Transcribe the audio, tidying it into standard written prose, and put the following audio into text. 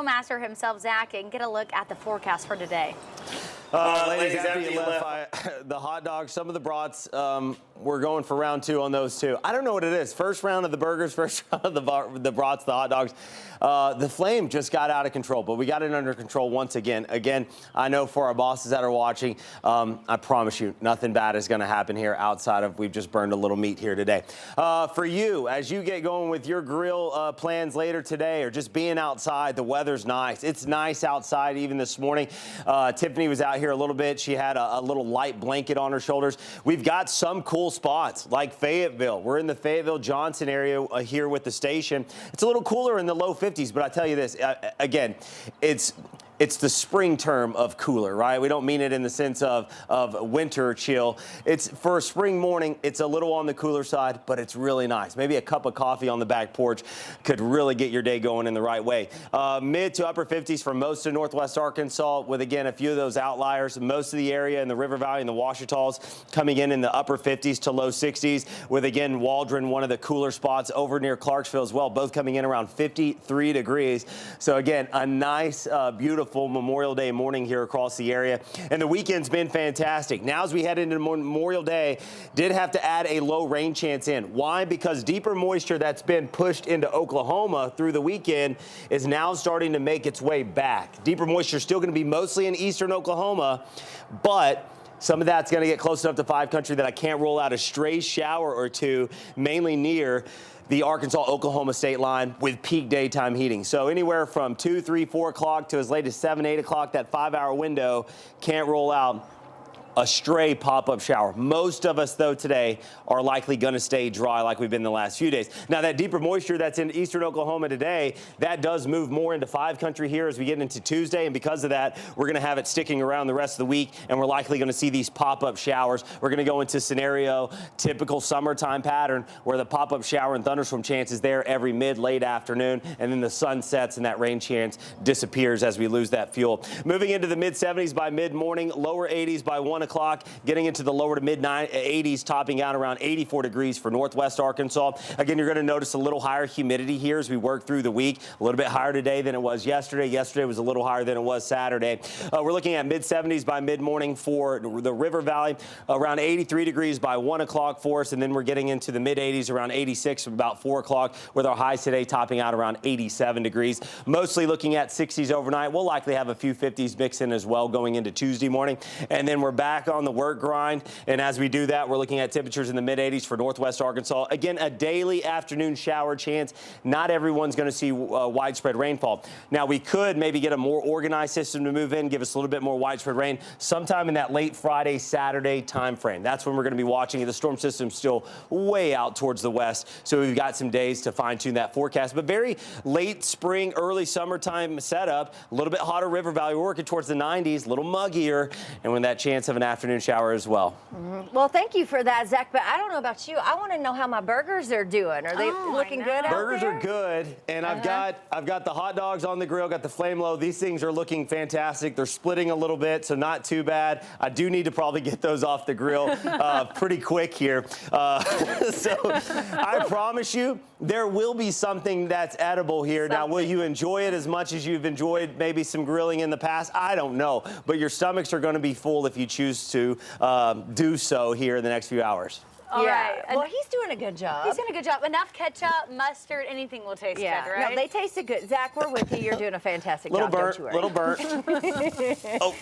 Master himself, Zach, and get a look at the forecast for today. Ladies, after you left, the hot dogs, some of the brats, we're going for round two on those too. I don't know what it is. First round of the burgers, first round of the brats, the hot dogs. The flame just got out of control, but we got it under control once again. Again, I know for our bosses that are watching, I promise you, nothing bad is going to happen here outside of we've just burned a little meat here today. For you, as you get going with your grill plans later today or just being outside, the weather's nice. It's nice outside even this morning. Tiffany was out here a little bit. She had a little light blanket on her shoulders. We've got some cool spots like Fayetteville. We're in the Fayetteville-Johnson area here with the station. It's a little cooler in the low 50s, but I tell you this, again, it's the spring term of cooler, right? We don't mean it in the sense of winter chill. It's for a spring morning, it's a little on the cooler side, but it's really nice. Maybe a cup of coffee on the back porch could really get your day going in the right way. Mid to upper 50s for most of northwest Arkansas with, again, a few of those outliers. Most of the area in the River Valley and the Ouachitas coming in the upper 50s to low 60s with, again, Waldron, one of the cooler spots over near Clarksville as well, both coming in around 53 degrees. So, again, a nice, beautiful Memorial Day morning here across the area, and the weekend's been fantastic. Now as we head into Memorial Day, did have to add a low rain chance in. Why? Because deeper moisture that's been pushed into Oklahoma through the weekend is now starting to make its way back. Deeper moisture still going to be mostly in eastern Oklahoma, but some of that's going to get close enough to 5 country that I can't rule out a stray shower or two, mainly near the Arkansas-Oklahoma state line with peak daytime heating. So anywhere from 2, 3, 4 o'clock to as late as 7, 8 o'clock, that 5-hour window, can't rule out a stray pop-up shower. Most of us, though, today are likely going to stay dry like we've been the last few days. Now, that deeper moisture that's in eastern Oklahoma today, that does move more into 5 country here as we get into Tuesday, and because of that, we're going to have it sticking around the rest of the week, and we're likely going to see these pop-up showers. We're going to go into scenario, typical summertime pattern, where the pop-up shower and thunderstorm chance is there every mid-late afternoon, and then the sun sets and that rain chance disappears as we lose that fuel. Moving into the mid-70s by mid-morning, lower 80s by 1 o'clock, getting into the lower to mid-80s, topping out around 84 degrees for northwest Arkansas. Again, you're going to notice a little higher humidity here as we work through the week. A little bit higher today than it was yesterday. Yesterday was a little higher than it was Saturday. We're looking at mid-70s by mid-morning for the River Valley, around 83 degrees by 1 o'clock for us, and then we're getting into the mid-80s around 86 from about 4 o'clock with our highs today topping out around 87 degrees. Mostly looking at 60s overnight. We'll likely have a few 50s mix in as well going into Tuesday morning, and then we're back on the work grind, and as we do that, we're looking at temperatures in the mid-80s for northwest Arkansas. Again, a daily afternoon shower chance. Not everyone's going to see widespread rainfall. Now, we could maybe get a more organized system to move in, give us a little bit more widespread rain sometime in that late Friday, Saturday time frame. That's when we're going to be watching. The storm system's still way out towards the west, so we've got some days to fine-tune that forecast. But very late spring, early summertime setup. A little bit hotter River Valley. We're working towards the 90s, a little muggier, and with that chance of an afternoon shower as well. Well, thank you for that, Zach, but I don't know about you. I want to know how my burgers are doing. Are they looking good out there? Burgers are good, and I've got the hot dogs on the grill, got the flame low. These things are looking fantastic. They're splitting a little bit, so not too bad. I do need to probably get those off the grill pretty quick here. So I promise you, there will be something that's edible here. Now, will you enjoy it as much as you've enjoyed maybe some grilling in the past? I don't know, but your stomachs are going to be full if you choose to do so here in the next few hours. All right. Well, he's doing a good job. He's doing a good job. Enough ketchup, mustard, anything will taste good, right? No, they tasted good. Zach, we're with you. You're doing a fantastic job. Don't you worry. Little burnt. Oh.